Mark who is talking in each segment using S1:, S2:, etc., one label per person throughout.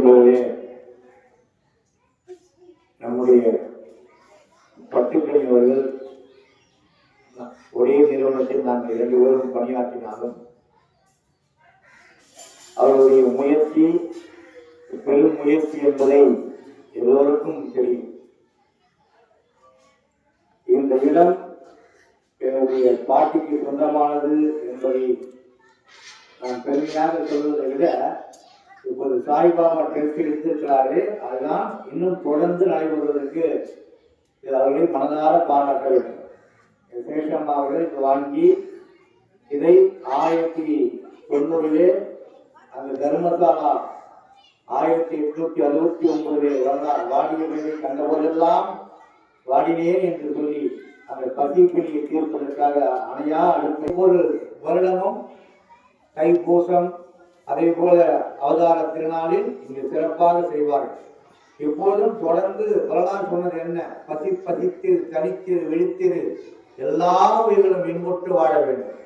S1: மேலே நம்முடைய பட்டுக்கணி அவர்கள் ஒரே நிறுவனத்தில் நாங்கள் 2 பேரும் பணியாற்றினாலும் அவருடைய முயற்சி பெரும் முயற்சி என்பதை எல்லோருக்கும் தெரியும். இந்த இடம் என்னுடைய பாட்டிக்கு சொந்தமானது என்பதை நான் பெருமையாக சொல்வதை விட இப்போது சாய்பாபா டெஸ்ட் எடுத்திருக்கிறாரு. அதுதான் இன்னும் தொடர்ந்து நடைபெறுவதற்கு அவர்களை மனதார பாராட்ட வேண்டும். சேஷம் அவர்கள் இது வாங்கி இதை 1890 அந்த தர்மசாலா 1869 வந்தார். வாடியை கண்டபோதெல்லாம் வாடினேன் என்று சொல்லி அந்த பசிப்பிணியை தீர்ப்பதற்காக அணையா அடுத்த ஒவ்வொரு வருடமும் தைப்பூசம் அதே போல அவதார திருநாளில் இங்கு சிறப்பாக செய்வார்கள். எப்போதும் தொடர்ந்து வரலாறு சொன்னது என்ன? பதித்து தனித்து விழித்திரு எல்லா உயிர்களும் இன்புற்று வாழ வேண்டும்.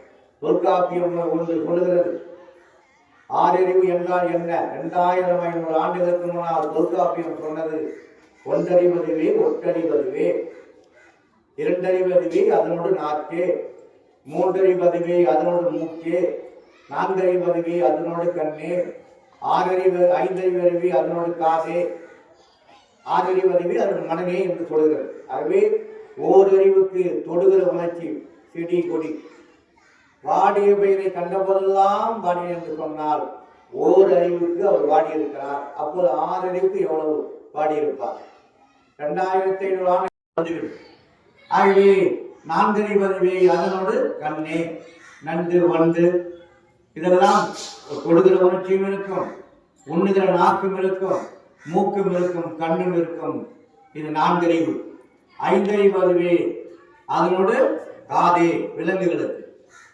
S1: தொல்காப்பியம் ஒன்று சொல்லுகிறது. ஆறறிவு என்றால் என்ன? 2500 ஆண்டுகளுக்கு முன்னால் தொல்காப்பியம் சொன்னது ஒன்றறிவதுவே ஒற்றறிவதுவே, இரண்டறிவதுவே அதனோடு நாக்கே, மூன்றறிவதுவே அதனோடு மூக்கே, நான்கறிவதுவே அதனோடு கண்ணே, ஐந்தறிவதுவே அதனோடு காதே, ஆறறிவதுவே அதனோடு மனமே என்று சொல்கிறது. ஆகவே ஓரறிவுக்கு தொடுகிற உணர்ச்சி செடி கொடி. வாடிய பெயரை கண்டபோதெல்லாம் வாடி என்று சொன்னால் ஓரறிவுக்கு அவர் வாடி இருக்கிறார். அப்போது 6 அறிவுக்கு எவ்வளவு வாடி இருப்பார்? 2500 ஆண்டு. ஆகவே 4அறிவதுவே அதனோடு கண்ணே, நன்று வண்டு இதெல்லாம் தொடுகிற உணர்ச்சியும் இருக்கும், உண்ணுகிற நாக்கும் இருக்கும், மூக்கும் இருக்கும், கண்ணும் இருக்கும். இது 4அறிவு. 5அறிவதுவே அதனோடு காதே விலங்குகளுக்கு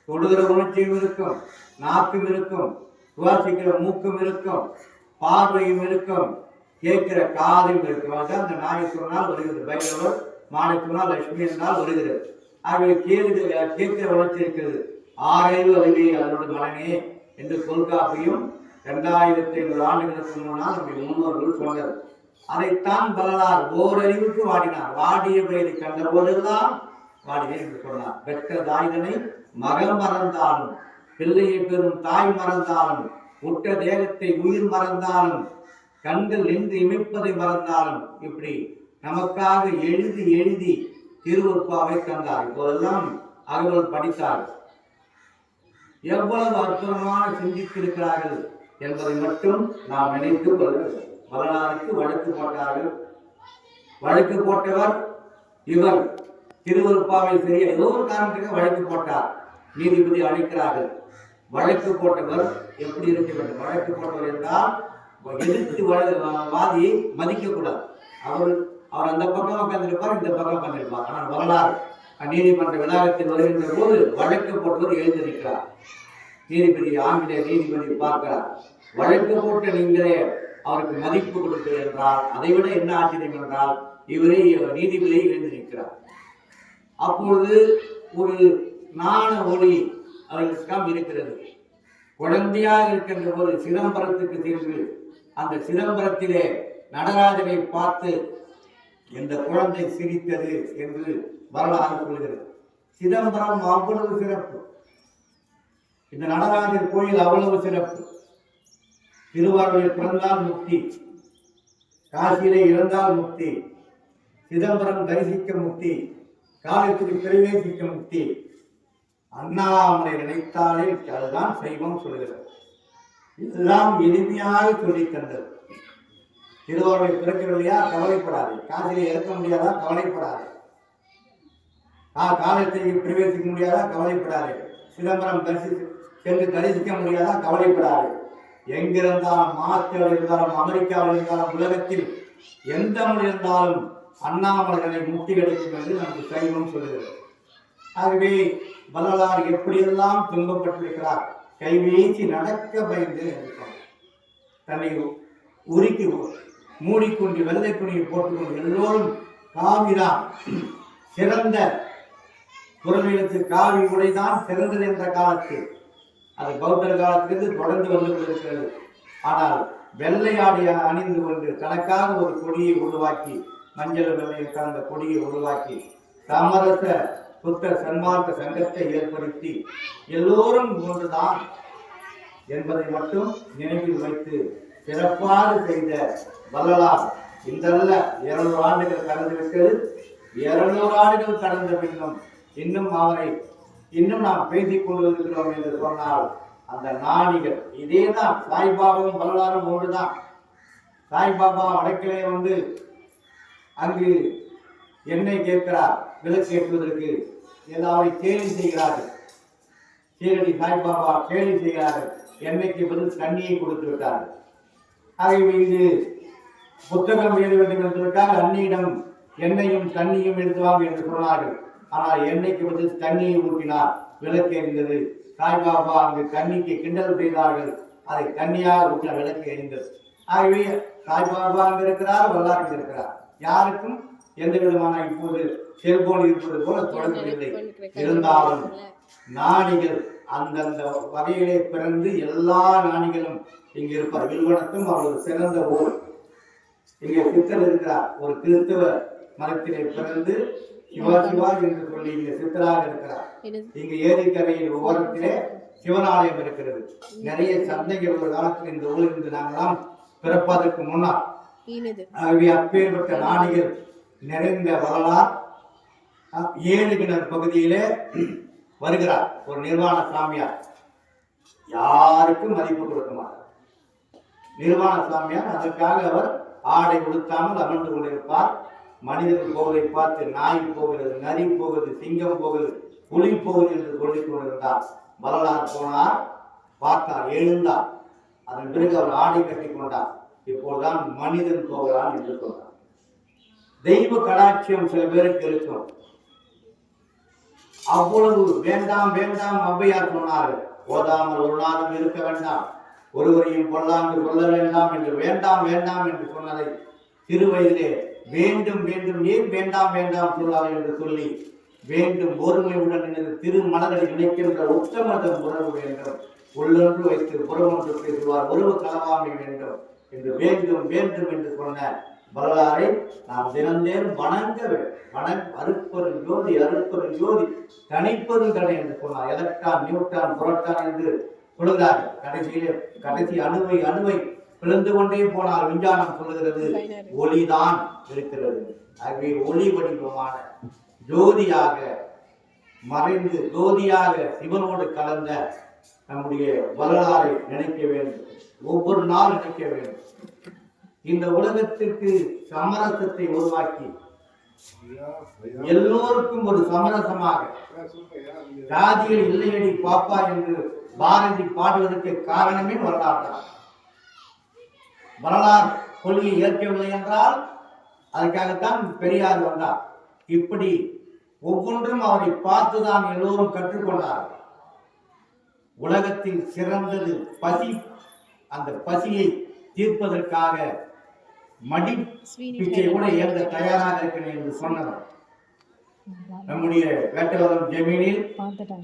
S1: தொடுகிற உணர்ச்சியும் இருக்கும், நாக்கும் இருக்கும், சுவாசிக்கிற மூக்கும் இருக்கும், பார்வையும் இருக்கும், கேட்கிற காதும் இருக்கும். அந்த நாயை சொன்னால் வருகிறது. பைரவர் மானை சொன்னால் லட்சுமி என்றால் வருகிறது. ஆகவே கேட்கிற உணர்ச்சி இருக்கிறது. 6 அறிவு அறிவே அதனோட மனமே என்று தொல்காப்பியும் 2500 ஆண்டுகளுக்கு முன்னால் நம்முடைய முன்னோர்கள் சொன்னார். அதைத்தான் வரலாறு ஓரறிவுக்கு வாடினார். வாடிய பெயரை கண்ட போதெல்லாம் வாடினேன் என்று சொன்னார். பெற்ற தாய்தனை மகள் மறந்தாலும், பிள்ளையை பெறும் தாய் மறந்தாலும், உற்ற தேகத்தை உயிர் மறந்தாலும், கண்கள் நின்று இமைப்பதை மறந்தாலும், இப்படி நமக்காக எழுதி எழுதி திருவருட்பாவை தந்தார். இப்போதெல்லாம் அகவல் படித்தார். எவ்வளவு அற்புதமான சிந்தித்திருக்கிறார்கள் என்பதை மட்டும் நாம் நினைத்து வரலாறுக்கு வழக்கு போட்டார்கள். வழக்கு போட்டவர் இவர். திருவருட்பாவை சரி ஏதோ ஒரு காரணத்துக்கு வழக்கு போட்டார். நீதிபதி அழைக்கிறார்கள். வழக்கு போட்டவர் எப்படி இருக்க வேண்டும்? வழக்கு போட்டவர் என்றால் எதிர்த்து வாதியை மதிக்கக்கூடாது. அவர் அந்த பக்கம் உட்கார்ந்திருப்பார், இந்த பக்கம் உட்கார்ந்திருப்பார். ஆனால் வரலாறு நீதிமன்ற விநாயகத்தில் வருகின்ற போது வழக்கு போட்டவர் எழுந்திருக்கிறார். நீதிபதி ஆங்கிலேய நீதிபதி பார்க்கிறார். வழக்கு போட்ட நீங்களே அவருக்கு மதிப்பு கொடுக்கிறது என்றால் அதைவிட என்ன ஆச்சரியம் என்றால் இவரே நீதிபதியை எழுந்திருக்கிறார். அப்பொழுது ஒரு நாண ஒளி அவர்களுக்கு இருக்கிறது. குழந்தையாக இருக்கின்ற போது சிதம்பரத்துக்கு சென்று அந்த சிதம்பரத்திலே நடராஜனை பார்த்து இந்த குழந்தை சிரித்தது என்று வரலாறு சொல்கிறது. சிதம்பரம் அவ்வளவு சிறப்பு. இந்த நடராஜர் கோயில் அவ்வளவு சிறப்பு. திருவாரூரில் பிறந்தால் முக்தி, காசியிலே இறந்தால் முக்தி, சிதம்பரம் தரிசிக்க முக்தி, காலத்தில் பிரவேசிக்க முக்தி. அண்ணாமலை நினைத்தாலே அதுதான் சைவம் சொல்கிறது. இதெல்லாம் எளிமையாக சொல்லித் தந்தது. திருவாரூரை பிறக்கவில்லையா? கவலைப்படாது. காசிலே இறக்க முடியாதா? கவலைப்படாது. காலத்தை பிரவேசிக்க முடியாதா? கவலைப்படாது. சிதம்பரம் சென்று தரிசிக்க முடியாதா? கவலைப்படாது. எங்கிருந்தாலும், மாஸ்டர் இருந்தாலும், அமெரிக்காவில் இருந்தாலும், உலகத்தில் எந்த மொழி இருந்தாலும் அண்ணாமலைகளை முக்தி கிடைக்கும் என்று நமக்கு சைவம் சொல்லுகிறது. ஆகவே வரலாறு எப்படியெல்லாம் துன்பப்பட்டிருக்கிறார். கைவீசி நடக்க பயந்து தன்னை உருக்கி மூடிக்கொண்டு வெள்ளை துணியை போட்டுக்கொண்டு எல்லோரும் காவிதான் சிறந்த குரலிடத்து காவி உடைதான் சிறந்தது என்ற காலத்தில் அது பௌத்தர் காலத்திலிருந்து தொடர்ந்து வந்து கொண்டிருக்கிறது. ஆனால் வெள்ளையாடி அணிந்து கொண்டு தனக்காக ஒரு கொடியை உருவாக்கி, மஞ்சள் வெள்ளையில் கலந்த கொடியை உருவாக்கி சமரச சுத்த சன்மார்க்க சங்கத்தை ஏற்படுத்தி எல்லோரும் ஒன்றுதான் என்பதை மட்டும் நினைவில் வைத்து சிறப்பாக செய்த வள்ளலார் இன்றல்ல 200 ஆண்டுகள் கடந்து விட்டது. 200 ஆண்டுகள் கடந்த பின்னும் இன்னும் நாம் பேசிக் கொண்டிருக்கிறோம் என்று சொன்னால் அந்த நாணிகள் இதேதான். சாய்பாபாவும் வள்ளலாரும் ஒன்றுதான். சாய்பாபா வடக்கிலே வந்து அங்கு எண்ணெய் கேட்கிறார், விலக்கு ஏற்றுவதற்கு எல்லாரும் கேலி செய்கிறார்கள். சீரடி சாய்பாபா கேலி செய்கிறார்கள், எண்ணெய்க்கு பதில் தண்ணியை கொடுத்து விட்டார்கள். ஆகவே இங்கு புத்தகம் எழுத வேண்டும் என்று விட்டால் அன்னியிடம் எண்ணெயும் தண்ணியும் எடுத்துவாங்க என்று சொன்னார்கள். ஆனால் எண்ணெய்க்கு பதில் தண்ணியை ஊற்றினார், விளக்கு எரிந்தது. சாய்பாபா அங்கு தண்ணிக்கு கிண்டல் செய்தார்கள், அதை தண்ணியாக ஊற்ற விளக்கு எரிந்தது. ஆகவே சாய்பாபா அங்கு இருக்கிறார், வல்லார் இருக்கிறார். யாருக்கும் எந்த விதமான இப்போது செல்போன் இருப்பது போல தொடர்பில்லை. இருந்தாலும் நாணிகள் அந்தந்த வகையிலே பிறந்து எல்லா நாணிகளும் இங்கு இருப்பார். வில்வனத்தும் அவரது சிறந்த ஊர். இங்கே சித்தர் இருக்கிறார், ஒரு கிறிஸ்தவ மதத்திலே பிறந்து சிவா என்று சொல்லி இங்கே சித்தராக இருக்கிறார். இங்கு ஏரிக்கரையில் ஓரத்திலே சிவனாலயம் இருக்கிறது. நிறைய சந்தைகள் ஒரு காலத்தில் இந்த ஊரிலிருந்து நாங்களாம் பிறப்பதற்கு முன்னால். ஆகவே அப்பேற்பட்ட நாணிகள் நிறைந்த வள்ளலார் 7 கிணறு பகுதியிலே வருகிறார். ஒரு நிர்வாண சாமியார், யாருக்கும் மதிப்பு கொடுக்க மாட்டார். நிர்வாண சாமியார், அதற்காக அவர் ஆடை உடுத்தாமல் அமர்ந்து கொண்டிருப்பார். மனிதர்கள் போவதை பார்த்து நாய் போகிறது, நரி போகிறது, சிங்கம் போகிறது, புலி போகுது என்று சொல்லிக் கொண்டிருந்தார். வள்ளலார் போனார், பார்த்தார், எழுந்தார். அதன் பிறகு அவர் ஆடை கட்டி கொண்டார். இப்போதுதான் மனிதன் போகிறான் என்று சொன்னார். தெய்வ கடாட்சியம் சில பேருக்கு இருக்கும். அவ்வளவு வேண்டாம் வேண்டாம் ஔவையார் சொன்னார்கள். ஓதாமல் ஒரு நாளும் இருக்க வேண்டாம், ஒருவரையும் கொல்லாண்டு கொள்ள வேண்டாம் என்று வேண்டாம் வேண்டாம் என்று சொன்னதை சிறு வயதிலே வேண்டும் வேண்டும், ஏன் வேண்டாம் வேண்டாம் சொல்லார்கள் என்று சொல்லி வேண்டும் ஒருமையுடன் திருமலரை நினைக்கின்ற உத்தமதம் உறவு வேண்டும், உள்ளொன்று வைத்து புறமொன்று பேசுவார், உறவு கலவாமை வேண்டும் என்று வேண்டும் வேண்டும் என்று சொன்ன வரலாறை நாம் தினந்தேனும் வணங்க வேண்டும். அருட்பெரும் ஜோதி, அருட்பெரும் ஜோதி, தனிப்பெரும் கடை என்று சொன்னார். எலக்ட்ரான், நியூட்ரான், புரோட்டான் என்று சொல்கிறார்கள். கடைசி அணுவை பிளந்து கொண்டே போனால் விஞ்ஞானம் சொல்லுகிறது ஒளிதான் இருக்கிறது. ஆகவே ஒளி வடிவமான ஜோதியாக மறைந்து ஜோதியாக சிவனோடு கலந்த நம்முடைய வரலாறை நினைக்க வேண்டும், ஒவ்வொரு நாள் நினைக்க வேண்டும். இந்த உலகத்திற்கு சமரசத்தை உருவாக்கி எல்லோருக்கும் ஒரு சமரசமாக, ஜாதியில் இல்லையடி பாப்பா என்று பாரதி பாடுவதற்கு காரணமே வரலாறு தான். வரலாறு கொள்கையை ஏற்கவில்லை என்றால் அதற்காகத்தான் பெரியார் வந்தார். இப்படி ஒவ்வொன்றும் அவரை பார்த்துதான் எல்லோரும் கற்றுக்கொண்டார்கள். உலகத்தில் சிறந்தது பசி. அந்த பசியை தீர்ப்பதற்காக மடி பிச்சை கூட ஏற்க தயாராக இருக்கிறேன் என்று சொன்னவர். நம்முடைய வேட்டவரம் ஜமீனில்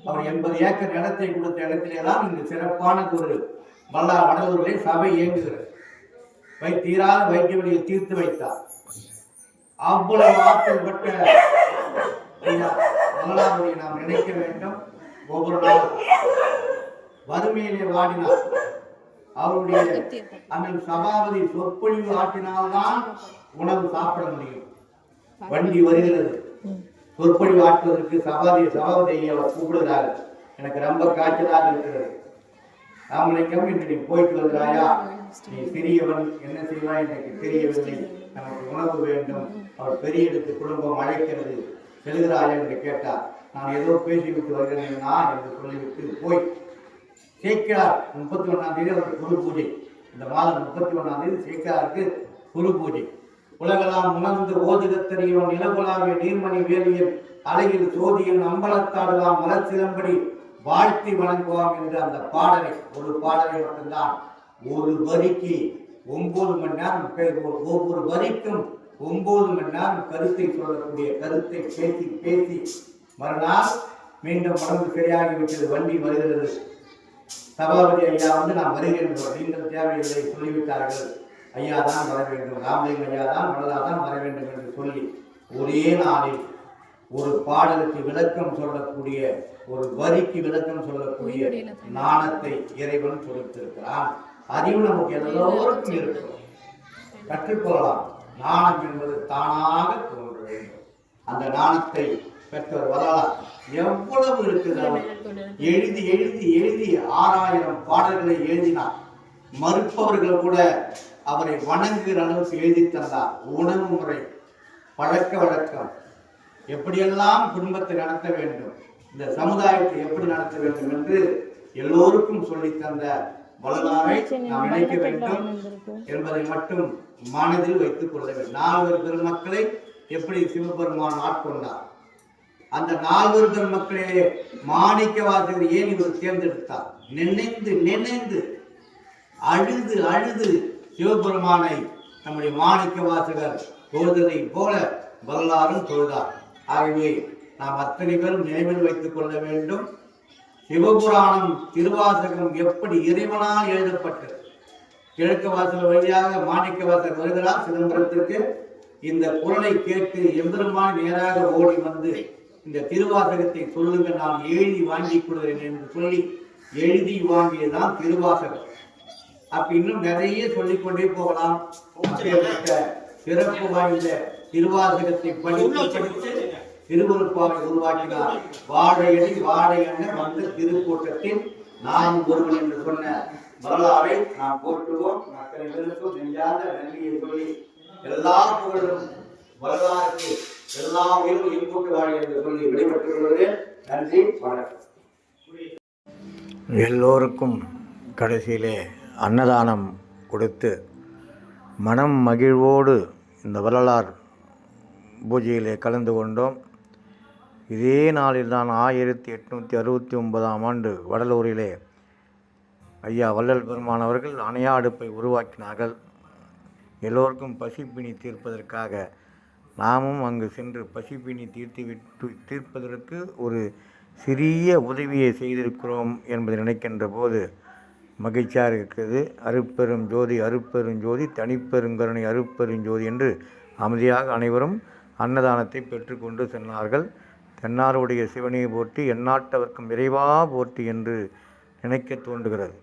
S1: அவர் 80 ஏக்கர் இடத்தை கொடுத்த இடத்திலேதான் இந்த சிறப்பான ஒரு வடலூரிலே சபை இயங்குகிறது. தீராத வைத்திய வழியை தீர்த்து வைத்தார். அவ்வளவு ஆற்றல் பெற்ற வரலாறுகளை நாம் நினைக்க வேண்டும். ஒவ்வொரு நாளும் வறுமையிலே வாடினார். அவருடைய அண்ணன் சபாபதி சொற்பொழிவு ஆற்றினால்தான் உணவு சாப்பிட முடியும். வண்டி வருகிறது, சொற்பொழிவு ஆற்றுவதற்கு சபாபதியை அவர் கூப்பிடுகிறார். எனக்கு ரொம்ப காய்ச்சலாக இருக்கிறது. ராமலிங்கம், இன்று நீ போயிட்டு வருகிறாயா? நீ சிறியவன், என்ன செய்வாய் எனக்கு தெரியவில்லை, நமக்கு உணவு வேண்டும், அவர் பெரிய இடத்து குடும்பம் அழைக்கிறது, செல்கிறாயா என்று கேட்டார். நான் ஏதோ பேசிவிட்டு வருகிறேன்னா என்று சொல்லிவிட்டு போய் சேக்கிழார் 31ஆம் தேதி அவருக்கு குரு பூஜை. இந்த மாதம் 31ஆம் தேதி சேக்கிழாருக்கு குரு பூஜை. உலகெல்லாம் உணர்ந்து ஓதுகத்தறியோன் நிலகுலாவிய நீர்மணி வேலியன் அலையில் சோதியன் அம்பலத்தாடுவான் மலர்ச்சிலம்படி வாழ்த்தி வணங்குவான் என்று அந்த பாடலை, ஒரு பாடலை மட்டும்தான் ஒரு வரிக்கு 9 மணி நேரம், ஒவ்வொரு வரிக்கும் 9 மணி நேரம் கருத்தை சொல்லக்கூடிய கருத்தை பேசி பேசி மறுநாள் மீண்டும் உடம்பு சரியாகிவிட்டது, வண்டி வருகிறது, சபாபதி ஐயா வந்து நான் வருகின்றோம், நீங்கள் தேவையில்லை சொல்லிவிட்டார்கள், ஐயா தான் வர வேண்டும், ராமலிங்க ஐயா தான் தான் வர வேண்டும் என்று சொல்லி ஒரே நாளில் ஒரு பாடலுக்கு விளக்கம் சொல்லக்கூடிய, ஒரு வரிக்கு விளக்கம் சொல்லக்கூடிய நாணத்தை இறைவன் கொடுத்திருக்கிறான். அறிவு நமக்கு எல்லோருக்கும் இருக்கும், கற்றுக்கொள்ளலாம். நாணம் என்பது தானாக தோன்ற வேண்டும். அந்த நாணத்தை பெற்றவர் வரலாறு எவ்வளவு இருக்கிறது. எழுதி எழுதி எழுதி 6000 பாடல்களை எழுதினார். மறுப்பவர்கள் கூட அவரை வணங்குகிற அளவுக்கு எழுதி தந்தார். உணவு முறை, பழக்க வழக்கம், எப்படியெல்லாம் குடும்பத்தை நடத்த வேண்டும், இந்த சமுதாயத்தை எப்படி நடத்த வேண்டும் என்று எல்லோருக்கும் சொல்லி தந்த வரலாறை நாம் நினைக்க வேண்டும் என்பதை மட்டும் மனதில் வைத்துக் கொள்ள வேண்டும். 4 பெருமக்களை எப்படி சிவபெருமான் ஆட்கொண்டார், அந்த 4 பெருமக்களே மாணிக்க வாசகர் ஏன் இவர் தேர்ந்தெடுத்தார்? நினைந்து நினைந்து அழுது அழுது சிவபெருமானை நம்முடைய மாணிக்க வாசகர் தொழுததை போல வரலாறும் தொழுதார். ஆகவே நாம் அத்தனை பேரும் நினைவில் வைத்துக் கொள்ள வேண்டும். சிவபுராணம் திருவாசகம் எப்படி இறைவனால் எழுதப்பட்டது. கிழக்கு வாசல் வழியாக மாணிக்க வாசகர் வருகிறார் சிதம்பரத்திற்கு. இந்த குரலை கேட்டு எம்பெருமான் நேராக ஓடி வந்து இந்த திருவாசகத்தை சொல்லுங்க, நான் எழுதி வாங்கி கொடுக்கிறேன் என்று சொல்லி எழுதி வாங்கியதுதான் திருவாசகம். அப்ப இன்னும் நிறைய சொல்லிக்கொண்டே போகலாம். சிறப்பு வாய்ந்த திருவாசகத்தை படித்து படித்து திருவருட்பாவை உருவாக்கினார். வாழையடி வாழை என வந்த திருக்கூட்டத்தில் நான் ஒருவன் என்று சொன்ன வரலாறை நாம் போற்றுவோம். அத்தனை பேருக்கும் நெஞ்சாத நன்றியை சொல்லி எல்லா புகழும் வரலாறுக்கு எல்லா உயிரும் இன்புட்டு வாழை என்று சொல்லி விடைபெற்றுக் கொள்கிறேன். நன்றி, வணக்கம்.
S2: எல்லோருக்கும் கடைசியிலே அன்னதானம் கொடுத்து மனம் மகிழ்வோடு இந்த வரலாறு பூஜையிலே கலந்து கொண்டோம். இதே நாளில்தான் 1869ஆம் ஆண்டு வடலூரிலே ஐயா வள்ளல் பெருமான் அவர்கள் அணையா அடுப்பை உருவாக்கினார்கள். எல்லோருக்கும் பசிப்பினி தீர்ப்பதற்காக நாமும் அங்கு சென்று பசிப்பினி தீர்ப்பதற்கு ஒரு சிறிய உதவியை செய்திருக்கிறோம் என்பதை நினைக்கின்ற போது மகிழ்ச்சியாக இருக்கிறது. அருட்பெரும் ஜோதி அருட்பெரும் ஜோதி தனிப்பெருங்கருணை அருட்பெரும் ஜோதி என்று அமைதியாக அனைவரும் அன்னதானத்தை பெற்றுக்கொண்டு சென்றார்கள். தென்னாருடைய சிவனையை போற்றி எந்நாட்டவர்க்கும் இறைவா போற்றி என்று நினைக்க தோன்றுகிறது.